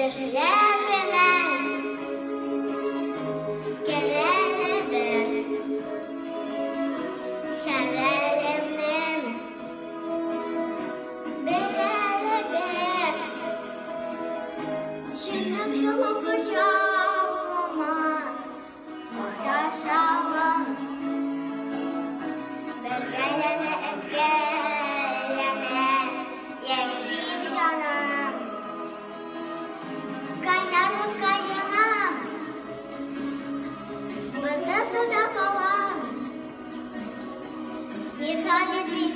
Gözlerime kerele bir, kerelemem berele bir. Şimdi şunu bıçağıma muhtaçalım. Bergelene eskelene yetişim canım. Kaynar mut kaynanam, bızda suda kalan. Nihayet bir